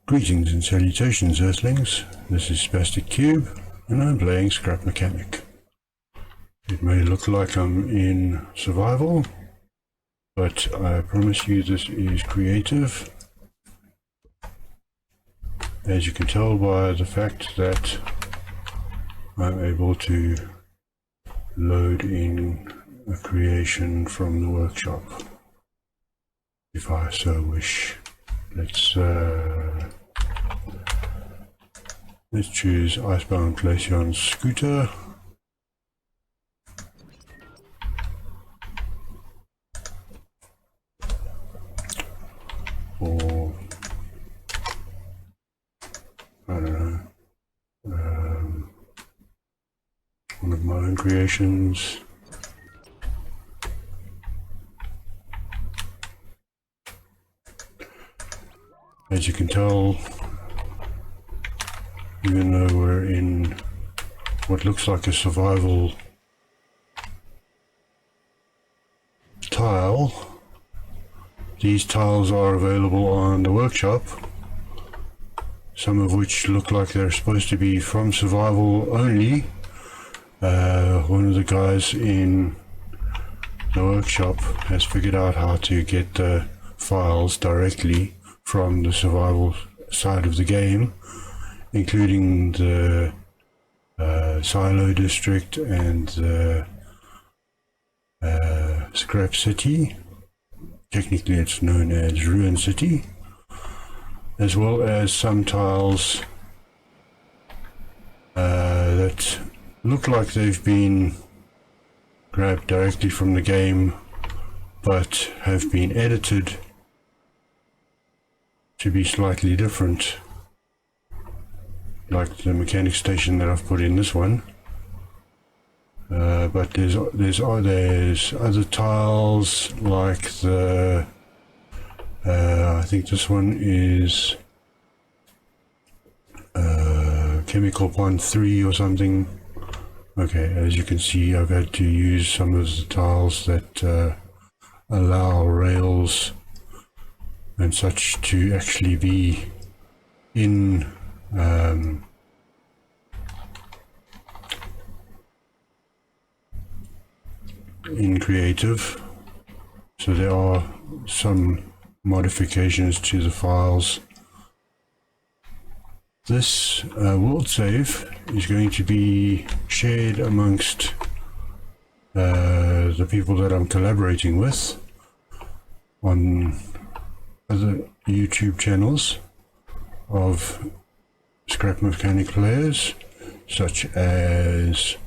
Greetings and salutations, Earthlings. This is Spastic Cube, and I'm playing Scrap Mechanic. It may look like I'm in survival, but I promise you this is creative. As you can tell by the fact that I'm able to load in a creation from the workshop, if I so wish. Let's choose Icebound Glaceon Scooter. Or, I don't know, one of my own creations. As you can tell, even though we're in what looks like a survival tile, these tiles are available on the workshop, some of which look like they're supposed to be from survival only. One of the guys in the workshop has figured out how to get the files directly from the survival side of the game, including the silo district and the scrap city. Technically it's known as Ruin City, as well as some tiles that look like they've been grabbed directly from the game but have been edited to be slightly different, like the mechanic station that I've put in this one. But there's other tiles like the I think this one is Chemical Pond 3 or something. Okay, as you can see, I've had to use some of the tiles that allow rails and such to actually be in creative, so there are some modifications to the files. This Worldsave is going to be shared amongst the people that I'm collaborating with on other YouTube channels of Scrap Mechanic players, such as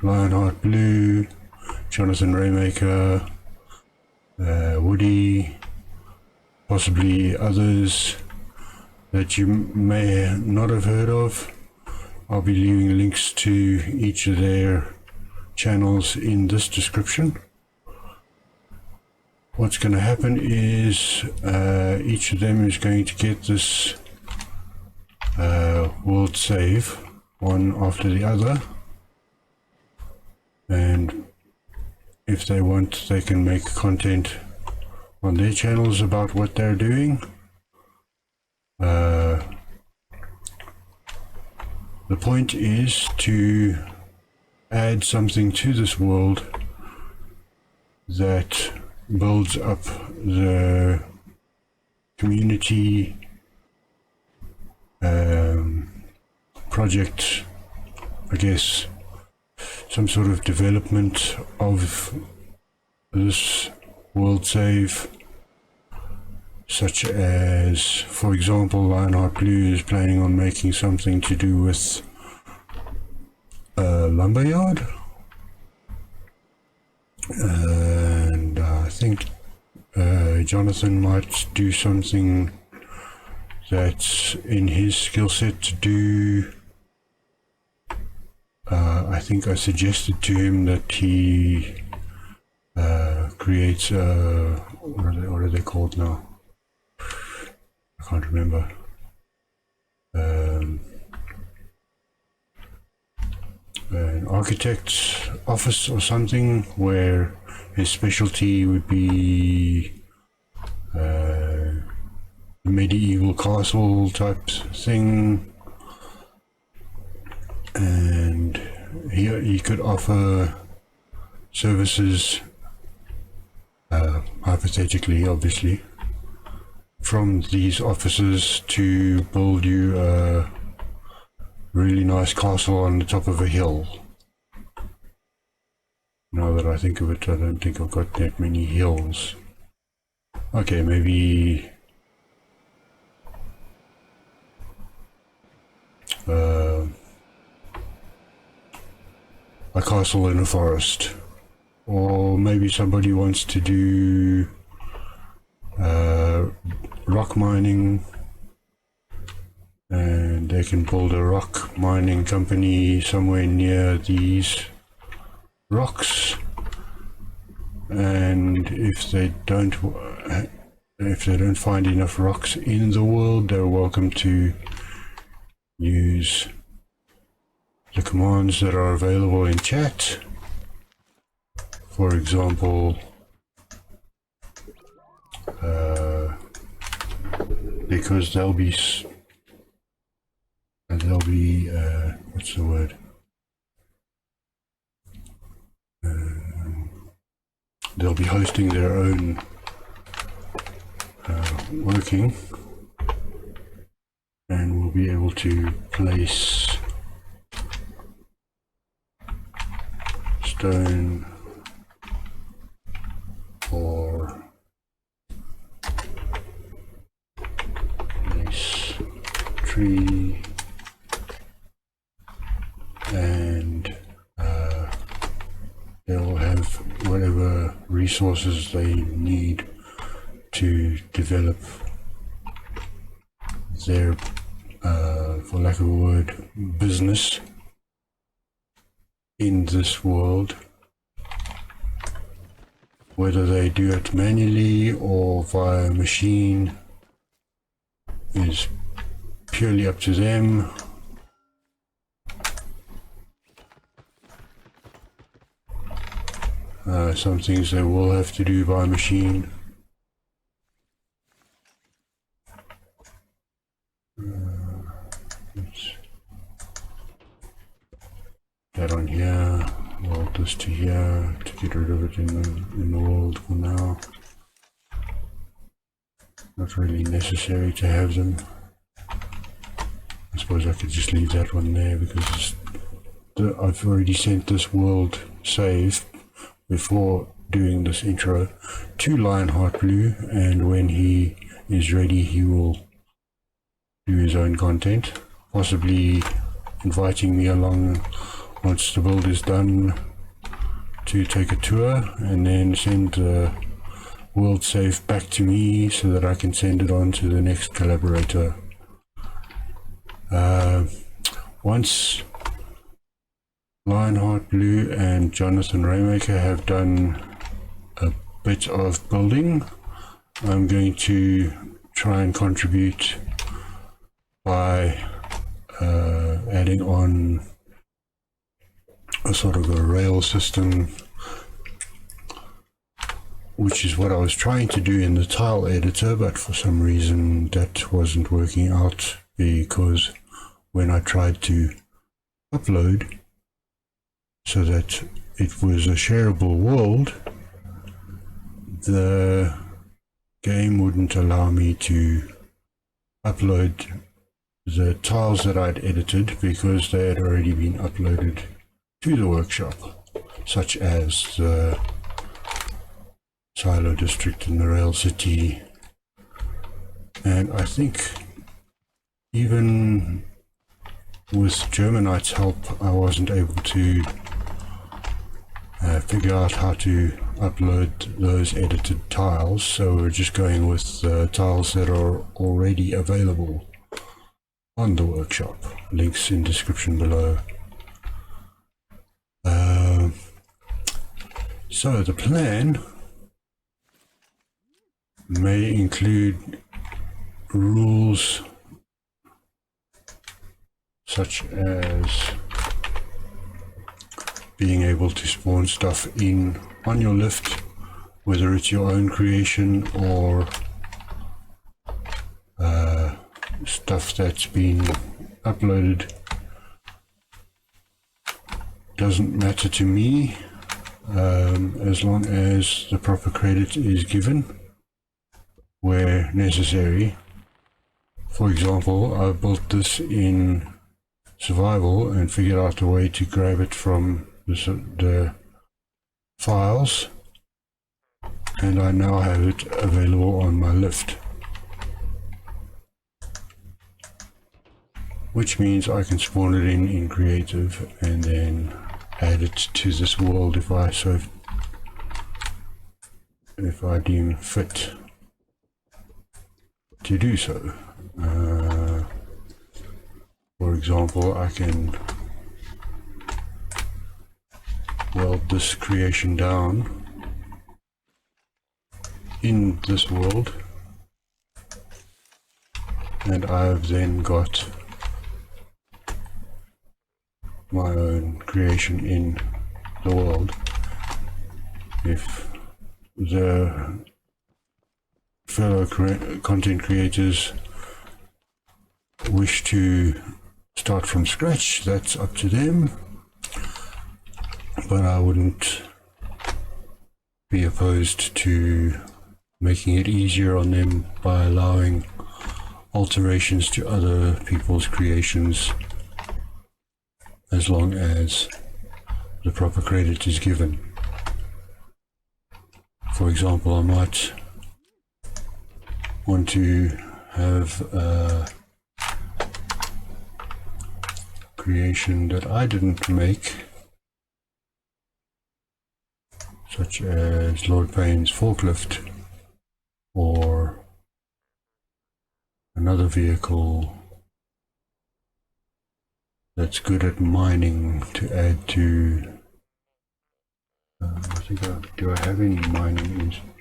Lionheart Blue, Jonathan Raymaker, Woody, possibly others that you may not have heard of. I'll be leaving links to each of their channels in this description. What's going to happen is each of them is going to get this Worldsave one after the other, and if they want, they can make content on their channels about what they're doing. The point is to add something to this world that builds up the community project, I guess, some sort of development of this Worldsave, such as, for example, Lionheart Blue is planning on making something to do with a lumberyard, and I think Jonathan might do something that's in his skill set to do. I think I suggested to him that he creates what are they called now? I can't remember. An architect's office or something, where his specialty would be medieval castle type thing, and he could offer services, hypothetically obviously, from these offices to build you a really nice castle on the top of a hill. Now that I think of it, I don't think I've got that many hills. Okay, maybe a castle in a forest. Or maybe somebody wants to do rock mining, and they can build a rock mining company somewhere near these rocks. And if they don't find enough rocks in the world, they're welcome to use the commands that are available in chat. For example, because there'll be what's the word? They'll be hosting their own working, and we'll be able to place stone or place tree, and they'll have whatever resources they need to develop their, for lack of a word, business in this world. Whether they do it manually or via machine is purely up to them. Some things they will have to do by machine. That on here, weld this to here to get rid of it in the world for now. Not really necessary to have them. I suppose I could just leave that one there because I've already sent this world save before doing this intro to Lionheart Blue, and when he is ready he will do his own content, possibly inviting me along once the build is done to take a tour, and then send the Worldsave back to me so that I can send it on to the next collaborator. Once Lionheart Blue and Jonathan Raymaker have done a bit of building, I'm going to try and contribute by adding on a sort of a rail system, which is what I was trying to do in the tile editor, but for some reason that wasn't working out, because when I tried to upload so that it was a shareable world, the game wouldn't allow me to upload the tiles that I'd edited because they had already been uploaded to the workshop, such as the Silo District and the Rail City. And I think even with Germanite's help I wasn't able to figure out how to upload those edited tiles, so we're just going with tiles that are already available on the workshop. Links in description below. So the plan may include rules such as being able to spawn stuff in on your lift, whether it's your own creation or stuff that's been uploaded doesn't matter to me, as long as the proper credit is given where necessary. For example, I built this in survival and figured out a way to grab it from the files, and I now have it available on my lift, which means I can spawn it in creative and then add it to this world if I deem fit to do so. For example, I can weld this creation down in this world, and I've then got my own creation in the world. If the fellow content creators wish to start from scratch, that's up to them, but I wouldn't be opposed to making it easier on them by allowing alterations to other people's creations, as long as the proper credit is given. For example, I might want to have a creation that I didn't make, such as Lord Payne's forklift, or another vehicle that's good at mining to add to. Do I have any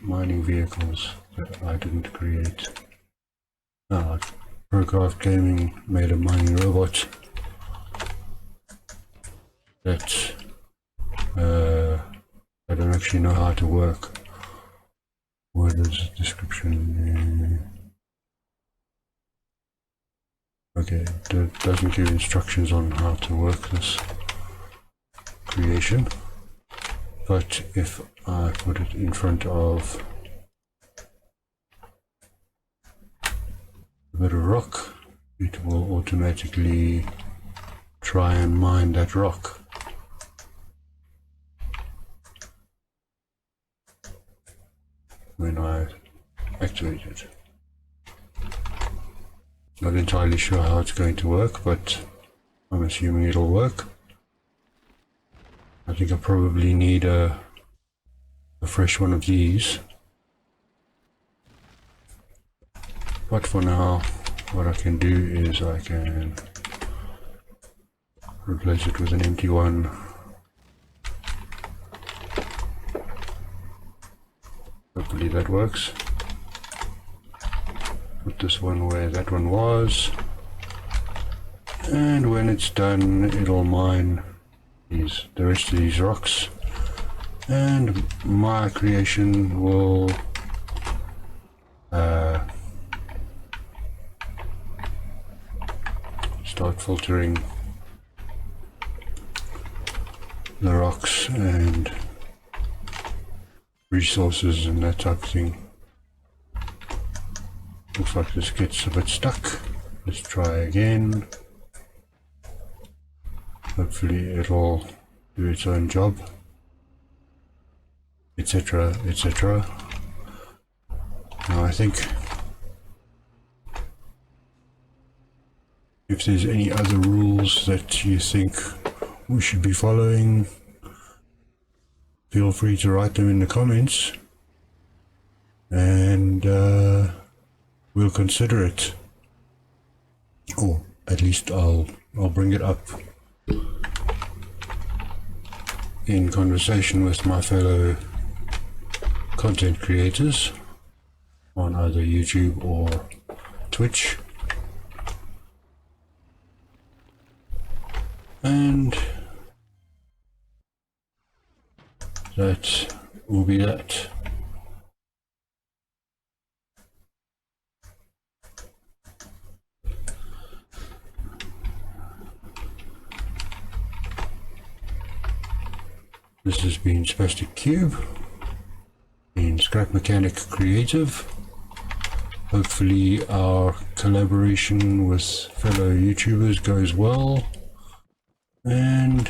mining vehicles that I didn't create? Procraft Gaming made a mining robot that I don't actually know how to work. What is the description? Okay, it doesn't give instructions on how to work this creation, but if I put it in front of a bit of rock, it will automatically try and mine that rock. When I activate it. Not entirely sure how it's going to work, but I'm assuming it'll work. I think I probably need a fresh one of these. But for now, what I can do is I can replace it with an empty one. Hopefully that works. Put this one where that one was, and when it's done, it'll mine the rest of these rocks, and my creation will start filtering the rocks and resources and that type of thing. Looks like this gets a bit stuck. Let's try again. Hopefully it'll do its own job, etc., etc. Now I think if there's any other rules that you think we should be following, feel free to write them in the comments, and we'll consider it, or at least I'll bring it up in conversation with my fellow content creators on either YouTube or Twitch, and that will be that. This has been Spastic Cube in Scrap Mechanic Creative. Hopefully our collaboration with fellow YouTubers goes well and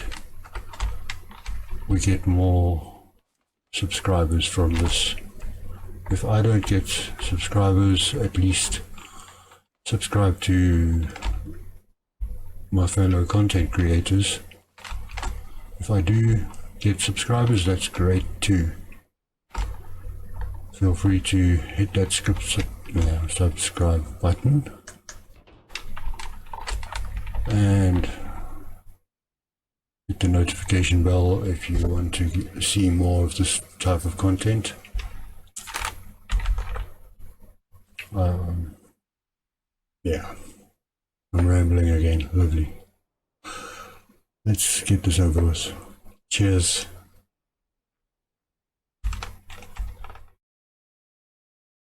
we get more subscribers from this. If I don't get subscribers, at least subscribe to my fellow content creators. If I do get subscribers, that's great too. Feel free to hit that subscribe button and hit the notification bell if you want to see more of this type of content. Yeah, I'm rambling again. Lovely. Let's get this over with. Cheers.